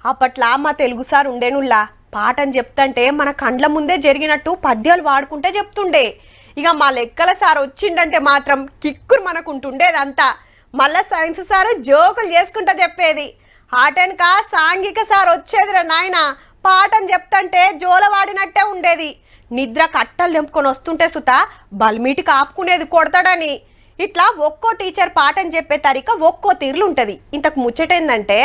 అప్పట్లా మా తెలుగు సార్ ఉండేనుల్లా పాఠం చెప్తంటే మన కండ్ల ముందే జరిగినట్టు పద్యాలు వాడుకుంటే చెప్తుండే. ఇక మా లెక్కల సార్ వచ్చిండంటే మాత్రం కిక్కురు మనకుంటుండేదంతా. మళ్ళా సైన్స్ సార్ జోకులు చేసుకుంటా చెప్పేది. ఆటెనక సాంఘిక సార్ వచ్చేదిరా నాయన, పాఠం చెప్తంటే జోలవాడినట్టే ఉండేది. నిద్ర కట్టలు తెంపుకొని వస్తుంటే సుత బల్మీటికి ఆపుకునేది కొడతాడని. ఇట్లా ఒక్కో టీచర్ పాఠం చెప్పే తరిక ఒక్కో తీరులు ఉంటది. ఇంతకు ముచ్చటేందంటే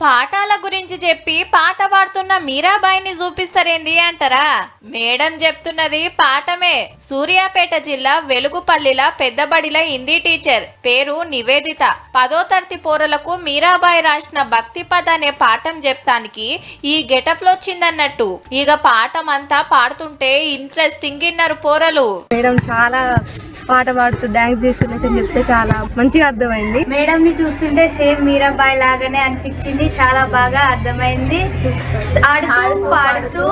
పాఠాల గురించి చెప్పి పాట పాడుతున్న మీరాబాయిని చూపిస్తారేంది అంటారా? మేడం చెప్తున్నది పాఠమే. సూర్యాపేట జిల్లా వెలుగుపల్లిల పెద్దబడిల హిందీ టీచర్ పేరు నివేదిత 10వ తరగతి పోరలకు మీరాబాయి రాసిన భక్తి పద అనే పాఠం చెప్తానికి ఈ గెటప్ లో వచ్చిందన్నట్టు. ఇక పాఠం అంతా పాడుతుంటే ఇంట్రెస్టింగ్ ఇన్నారు పోరలు. మేడం చాలా పాట పాడుతూ డాన్స్ చేస్తున్నట్టు చెప్తే చాలా మంచిగా అర్థమైంది. మేడం ని చూస్తుంటే సేమ్ మీరాబాయి లాగానే అనిపించింది. చాలా బాగా అర్థమైంది. ఆడుతూ పాడుతూ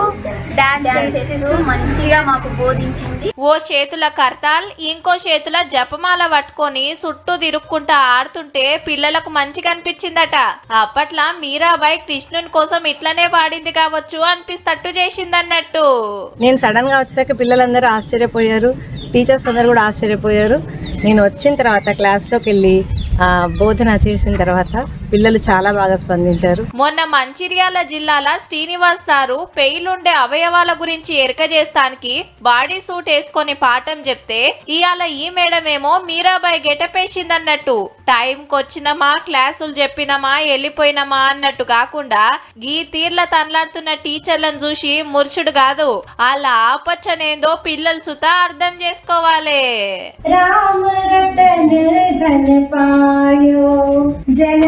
డాన్స్ చేస్తూ మంచిగా మాకు బోధించింది. ఓ చేతుల కర్తాల్ ఇంకో చేతుల జపమాల పట్టుకొని చుట్టూ తిరుక్కుంటా ఆడుతుంటే పిల్లలకు మంచిగా అనిపించిందట. అప్పట్లా మీరాబాయి కృష్ణుని కోసం ఇట్లనే పాడింది కావచ్చు అనిపిస్తట్టు చేసిందన్నట్టు. నేను సడన్ గా వచ్చాక పిల్లలందరూ ఆశ్చర్యపోయారు, టీచర్స్ అందరు కూడా ఆశ్చర్యపోయారు. నేను వచ్చిన తర్వాత క్లాస్లోకి వెళ్ళి బోధన చేసిన తర్వాత పిల్లలు చాలా బాగా స్పందించారు. మొన్న మంచిర్యాల జిల్లాల శ్రీనివాస్ సారు పెయిలుండే అవయవాల గురించి ఎరక చేస్తానికి బాడీ సూట్ వేసుకొని పాఠం చెప్తే ఇవాళ ఈ మేడమేమో మీరాబాయి గెటపేసిందన్నట్టు. టైంకి వచ్చినమా క్లాసులు చెప్పినమా వెళ్ళిపోయినమా అన్నట్టు కాకుండా గీ తీర్ల తనలాడుతున్న టీచర్లను చూసి మురుషుడు కాదు, వాళ్ళ ఆపచ్చనేందో పిల్లలు సుత అర్థం చేసుకోవాలి. రామ రతన ధన పాయో జన